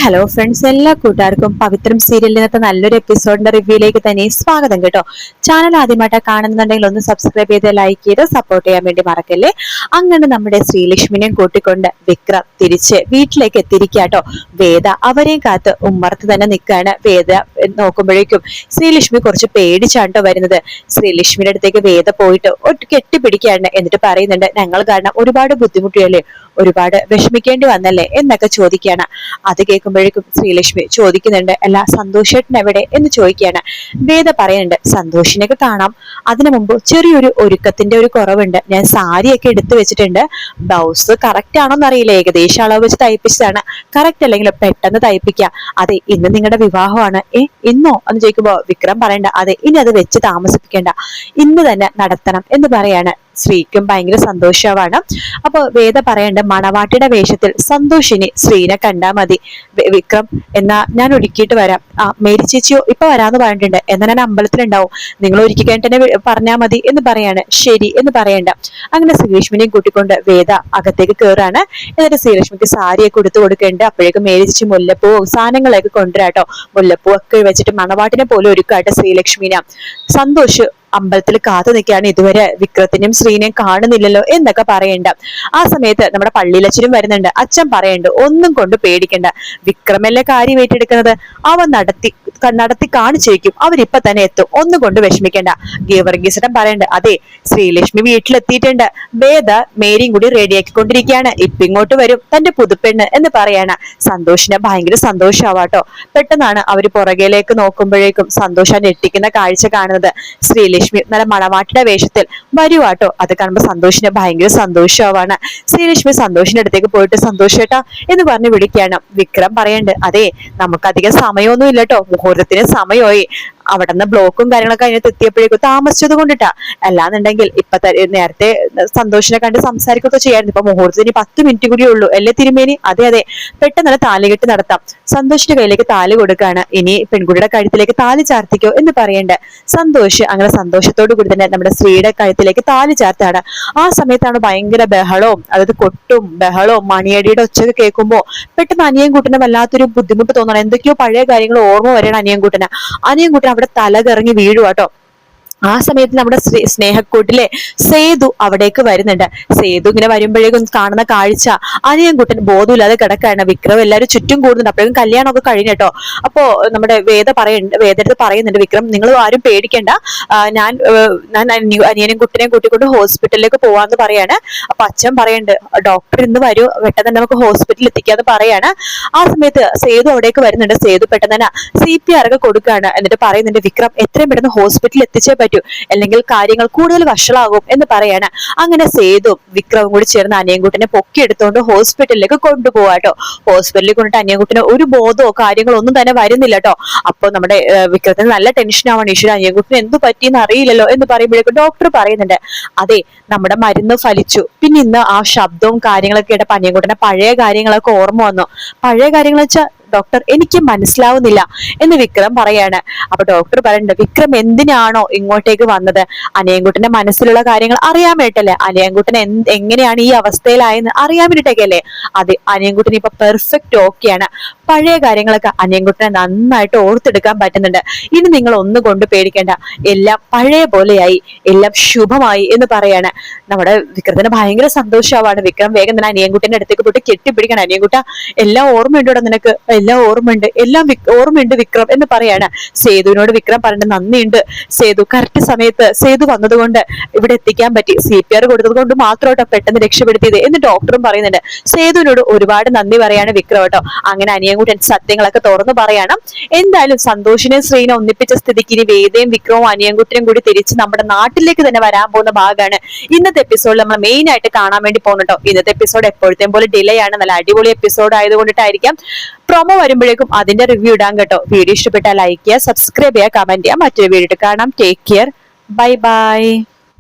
Hello friends, എല്ലാ കൂട്ടുകാർക്കും പവിത്രം സീരിയലിനകത്ത് നല്ലൊരു എപ്പിസോഡിന്റെ റിവ്യൂയിലേക്ക് തന്നെ സ്വാഗതം കേട്ടോ. ചാനൽ ആദ്യമായിട്ട് കാണുന്നുണ്ടെങ്കിൽ ഒന്ന് സബ്സ്ക്രൈബ് ചെയ്ത് ലൈക്ക് ചെയ്ത് സപ്പോർട്ട് ചെയ്യാൻ വേണ്ടി മറക്കല്ലേ. അങ്ങനെ നമ്മുടെ ശ്രീലക്ഷ്മിനെയും കൂട്ടിക്കൊണ്ട് വിക്രം തിരിച്ച് വീട്ടിലേക്ക് എത്തിയിരിക്കാട്ടോ. വേദ അവരെയും കാത്ത് ഉമ്മർത്ത് തന്നെ നിൽക്കാണ്. വേദ നോക്കുമ്പോഴേക്കും ശ്രീലക്ഷ്മി കുറച്ച് പേടിച്ചാട്ടോ വരുന്നത്. ശ്രീലക്ഷ്മിയുടെ അടുത്തേക്ക് വേദ പോയിട്ട് കെട്ടിപ്പിടിക്കാണ്. എന്നിട്ട് പറയുന്നുണ്ട്, ഞങ്ങൾ കാരണം ഒരുപാട് ബുദ്ധിമുട്ടിയല്ലേ, ഒരുപാട് വിഷമിക്കേണ്ടി വന്നല്ലേ എന്നൊക്കെ ചോദിക്കുകയാണ്. അത് കേൾക്കുമ്പോഴേക്കും ശ്രീലക്ഷ്മി ചോദിക്കുന്നുണ്ട്, അല്ല സന്തോഷേട്ടൻ എവിടെ എന്ന് ചോദിക്കുകയാണ്. വേദ പറയുന്നുണ്ട്, സന്തോഷിനൊക്കെ കാണാം, അതിനു മുമ്പ് ചെറിയൊരു ഒരുക്കത്തിന്റെ ഒരു കുറവുണ്ട്. ഞാൻ സാരിയൊക്കെ എടുത്തു വെച്ചിട്ടുണ്ട്. ബ്ലൗസ് കറക്റ്റ് ആണോന്ന് അറിയില്ല, ഏകദേശം അളവ് വെച്ച് തയ്പ്പിച്ചതാണ്. കറക്റ്റ് അല്ലെങ്കിൽ പെട്ടെന്ന് തയ്പ്പിക്കാം. അതെ, ഇന്ന് നിങ്ങളുടെ വിവാഹമാണ്. ഇന്നോ എന്ന് ചോദിക്കുമ്പോ വിക്രം പറയണ്ട, അതെ ഇനി അത് വെച്ച് താമസിപ്പിക്കേണ്ട, ഇന്ന് തന്നെ നടത്തണം എന്ന് പറയാണ്. ശ്രീക്കും ഭയങ്കര സന്തോഷമാണ്. അപ്പൊ വേദ പറയണ്ട്, മണവാട്ടിയുടെ വേഷത്തിൽ സന്തോഷിനി ശ്രീനെ കണ്ടാ മതി. വിക്രം, എന്നാ ഞാൻ ഒരുക്കിയിട്ട് വരാം. മേരി ചേച്ചിയോ ഇപ്പൊ വരാന്ന് പറഞ്ഞിട്ടുണ്ട്, എന്നാ ഞാൻ അമ്പലത്തിലുണ്ടാവും, നിങ്ങൾ ഒരുക്കി കഴിഞ്ഞിട്ട് തന്നെ പറഞ്ഞാൽ മതി എന്ന് പറയാണ്. ശരി എന്ന് പറയണ്ട. അങ്ങനെ ശ്രീലക്ഷ്മിനെയും കൂട്ടിക്കൊണ്ട് വേദ അകത്തേക്ക് കയറാണ്. എന്നിട്ട് ശ്രീലക്ഷ്മിക്ക് സാരിയൊക്കെ കൊടുത്തു കൊടുക്കുന്നുണ്ട്. അപ്പോഴേക്കും മേരി ചേച്ചി മുല്ലപ്പൂ സാധനങ്ങളൊക്കെ കൊണ്ടുവരാട്ടോ. മുല്ലപ്പൂ ഒക്കെ വെച്ചിട്ട് മണവാട്ടിനെ പോലെ ഒരുക്കാട്ടെ ശ്രീലക്ഷ്മിനെ. സന്തോഷ് അമ്പലത്തിൽ കാത്തു നിൽക്കുകയാണ്. ഇതുവരെ വിക്രത്തിനെയും ശ്രീനെയും കാണുന്നില്ലല്ലോ എന്നൊക്കെ പറയണ്ട. ആ സമയത്ത് നമ്മുടെ പള്ളിയിലച്ഛനും വരുന്നുണ്ട്. അച്ഛൻ പറയണ്ട്, ഒന്നും കൊണ്ട് പേടിക്കണ്ട, വിക്രമല്ലേ കാര്യം ഏറ്റെടുക്കുന്നത്, അവൻ നടത്തി കാണിച്ചേക്കും, അവരിപ്പൊ തന്നെ എത്തും, ഒന്നും കൊണ്ട് വിഷമിക്കണ്ട. ഗീവർഗീസേട്ടൻ പറയണ്ട്, അതെ ശ്രീലക്ഷ്മി വീട്ടിലെത്തിയിട്ടുണ്ട്, വേദ മേരിയും കൂടി റെഡിയാക്കിക്കൊണ്ടിരിക്കുകയാണ്, ഇപ്പൊ ഇങ്ങോട്ട് വരും തന്റെ പുതുപ്പെണ്ണ് എന്ന് പറയാണ്. സന്തോഷിന് ഭയങ്കര സന്തോഷാവാട്ടോ. പെട്ടെന്നാണ് അവര് പുറകിലേക്ക് നോക്കുമ്പോഴേക്കും സന്തോഷം ഞെട്ടിക്കുന്ന കാഴ്ച കാണുന്നത്. ശ്രീലക്ഷ്മി നല്ല മണവാട്ടിയുടെ വേഷത്തിൽ വരുവാട്ടോ. അത് കാണുമ്പോൾ സന്തോഷിന് ഭയങ്കര സന്തോഷമാവാണ്. ശ്രീലക്ഷ്മി സന്തോഷിന്റെ അടുത്തേക്ക് പോയിട്ട് സന്തോഷേട്ടാ എന്ന് പറഞ്ഞ് വിളിക്കുകയാണ്. വിക്രം പറയണ്ട്, അതെ നമുക്കധികം സമയമൊന്നും ഇല്ലട്ടോ, മുഹൂർത്തത്തിന് സമയമായി. അവിടെ നിന്ന് ബ്ലോക്കും കാര്യങ്ങളൊക്കെ അതിനകത്ത് എത്തിയപ്പോഴേക്കും താമസിച്ചത് കൊണ്ടിട്ടാ, അല്ലാന്നുണ്ടെങ്കിൽ ഇപ്പൊ നേരത്തെ സന്തോഷിനെ കണ്ട് സംസാരിക്കുകയൊക്കെ ചെയ്യായിരുന്നു. ഇപ്പൊ മുഹൂർത്തത്തിന് 10 മിനിറ്റ് കൂടി ഉള്ളൂ അല്ലേ തിരുമേനി? അതെ അതെ, പെട്ടെന്ന് താലികെട്ട് നടത്താം. സന്തോഷിന്റെ കയ്യിലേക്ക് താലി കൊടുക്കാണ്. ഇനി പെൺകുട്ടിയുടെ കഴുത്തിലേക്ക് താലി ചാർത്തിക്കോ എന്ന് പറയണ്ട്. സന്തോഷ് അങ്ങനെ സന്തോഷത്തോടു കൂടി തന്നെ നമ്മുടെ സ്ത്രീയുടെ കഴുത്തിലേക്ക് താലി ചാർത്താണ്. ആ സമയത്താണ് ഭയങ്കര ബഹളവും, അതായത് കൊട്ടും ബഹളവും മണിയടിയുടെ ഒച്ചയൊക്കെ കേൾക്കുമ്പോ പെട്ടെന്ന് അനിയൻകുട്ടന് വല്ലാത്തൊരു ബുദ്ധിമുട്ട് തോന്നണം. എന്തൊക്കെയോ പഴയ കാര്യങ്ങൾ ഓർമ്മ വരണം അനിയൻകുട്ടൻ അവിടെ തല കറങ്ങി വീഴുവാട്ടോ. ആ സമയത്ത് നമ്മുടെ സ്നേഹക്കൂട്ടിലെ സേതു അവിടേക്ക് വരുന്നുണ്ട്. സേതു ഇങ്ങനെ വരുമ്പോഴേക്കും കാണുന്ന കാഴ്ച, അനിയൻകുട്ടൻ ബോധമില്ലാതെ കിടക്കാണ്. വിക്രം എല്ലാവരും ചുറ്റും കൂടുന്നുണ്ട്. അപ്പോഴേക്കും കല്യാണമൊക്കെ കഴിഞ്ഞിട്ടോ. അപ്പോ നമ്മുടെ വേദടുത്ത് പറയുന്നുണ്ട്, വിക്രം നിങ്ങൾ ആരും പേടിക്കണ്ട, ഞാൻ അനിയനും കുട്ടിനെയും കൂട്ടിക്കൊണ്ട് ഹോസ്പിറ്റലിലേക്ക് പോവാന്ന് പറയാണ്. അപ്പൊ അച്ഛൻ പറയുന്നുണ്ട്, ഡോക്ടർ ഇന്ന് വരൂ, പെട്ടെന്ന് തന്നെ നമുക്ക് ഹോസ്പിറ്റലിൽ എത്തിക്കാന്ന് പറയാണ്. ആ സമയത്ത് സേതു അവിടേക്ക് വരുന്നുണ്ട്. സേതു പെട്ടെന്ന് തന്നെ CPR ഒക്കെ കൊടുക്കുകയാണ്. എന്നിട്ട് പറയുന്നുണ്ട്, വിക്രം എത്രയും പെട്ടെന്ന് ഹോസ്പിറ്റലിൽ എത്തിച്ചേ പറ്റൂ, അല്ലെങ്കിൽ കാര്യങ്ങൾ കൂടുതൽ വഷളാകും എന്ന് പറയാണ്. അങ്ങനെ സേതു വിക്രവും കൂടി ചേർന്ന് അനിയൻകുട്ടനെ പൊക്കിയെടുത്തോണ്ട് ഹോസ്പിറ്റലിലേക്ക് കൊണ്ടുപോവാട്ടോ. ഹോസ്പിറ്റലിൽ കൊണ്ടിട്ട് അനിയൻകുട്ടന് ഒരു ബോധമോ കാര്യങ്ങളോ ഒന്നും തന്നെ വരുന്നില്ല കേട്ടോ. അപ്പൊ നമ്മുടെ വിക്രത്തിന് നല്ല ടെൻഷൻ ആവാണ്. ഈശ്വര, അനിയൻകുട്ടന് എന്ത് പറ്റിയെന്ന് അറിയില്ലല്ലോ എന്ന് പറയുമ്പോഴേക്കും ഡോക്ടർ പറയുന്നുണ്ട്, അതെ നമ്മുടെ മരുന്ന് ഫലിച്ചു. പിന്നെ ഇന്ന് ആ ശബ്ദവും കാര്യങ്ങളൊക്കെ കേട്ടപ്പോ അനിയൻകുട്ടന്റെ പഴയ കാര്യങ്ങളൊക്കെ ഓർമ്മ വന്നു. പഴയ കാര്യങ്ങൾ വെച്ചാൽ ഡോക്ടർ എനിക്ക് മനസ്സിലാവുന്നില്ല എന്ന് വിക്രം പറയാണ്. അപ്പൊ ഡോക്ടർ പറയുന്നുണ്ട്, വിക്രം എന്തിനാണോ ഇങ്ങോട്ടേക്ക് വന്നത്, അനിയൻകുട്ടന്റെ മനസ്സിലുള്ള കാര്യങ്ങൾ അറിയാൻ വേണ്ടിട്ടല്ലേ, അനിയൻകുട്ടൻ എങ്ങനെയാണ് ഈ അവസ്ഥയിലായെന്ന് അറിയാൻ വേണ്ടിട്ടൊക്കെയല്ലേ. അതെ, അനിയൻകുട്ടൻ ഇപ്പൊ പെർഫെക്റ്റ് ഓക്കെയാണ്. പഴയ കാര്യങ്ങളൊക്കെ അനിയൻകുട്ടനെ നന്നായിട്ട് ഓർത്തെടുക്കാൻ പറ്റുന്നുണ്ട്. ഇനി നിങ്ങൾ ഒന്നും കൊണ്ട് പേടിക്കേണ്ട, എല്ലാം പഴയ പോലെയായി, എല്ലാം ശുഭമായി എന്ന് പറയാണ്. നമ്മുടെ വിക്രത്തിന് ഭയങ്കര സന്തോഷമാവാണ്. വിക്രം വേഗം തന്നെ അനിയൻകുട്ടന്റെ അടുത്തേക്ക് പോയിട്ട് കെട്ടിപ്പിടിക്കണം. അനിയൻകുട്ട എല്ലാം ഓർമ്മയുണ്ടോ നിനക്ക്? എല്ലാം ഓർമ്മയുണ്ട്, എല്ലാം ഓർമ്മയുണ്ട് വിക്രം എന്ന് പറയാണ്. സേതുവിനോട് വിക്രം പറഞ്ഞിട്ട്, നന്ദിയുണ്ട് സേതു, കറക്റ്റ് സമയത്ത് സേതു വന്നതുകൊണ്ട് ഇവിടെ എത്തിക്കാൻ പറ്റി, CPR കൊടുത്തത് കൊണ്ട് മാത്രമായിട്ടോ പെട്ടെന്ന് രക്ഷപ്പെടുത്തിയത് എന്ന് ഡോക്ടറും പറയുന്നുണ്ട്. സേതുവിനോട് ഒരുപാട് നന്ദി പറയാണ് വിക്രം കേട്ടോ. അങ്ങനെ അനിയൻകുട്ടൻ സത്യങ്ങളൊക്കെ തുറന്നു പറയണം. എന്തായാലും സന്തോഷിനെ ശ്രീനെ ഒന്നിപ്പിച്ച സ്ഥിതിക്ക് ഇനി വേദയും വിക്രവും അനിയൻകുട്ടനും കൂടി തിരിച്ച് നമ്മുടെ നാട്ടിലേക്ക് തന്നെ വരാൻ പോകുന്ന ഭാഗമാണ് ഇന്നത്തെ എപ്പിസോഡിൽ നമ്മൾ മെയിൻ ആയിട്ട് കാണാൻ വേണ്ടി പോകുന്നുട്ടോ. ഇന്നത്തെ എപ്പിസോഡ് എപ്പോഴത്തെയും പോലെ ഡിലേ ആണ്, നല്ല അടിപൊളി എപ്പിസോഡ് ആയതുകൊണ്ടിട്ടായിരിക്കാം. പ്രൊമോ വരുമ്പോഴേക്കും അതിന്റെ റിവ്യൂ ഇടാൻ കേട്ടോ. വീഡിയോ ഇഷ്ടപ്പെട്ടാൽ ലൈക്ക് ചെയ്യുക, സബ്സ്ക്രൈബ് ചെയ്യുക, കമന്റ് ചെയ്യുക. മറ്റൊരു വീഡിയോ കാണാം. Take care, bye bye.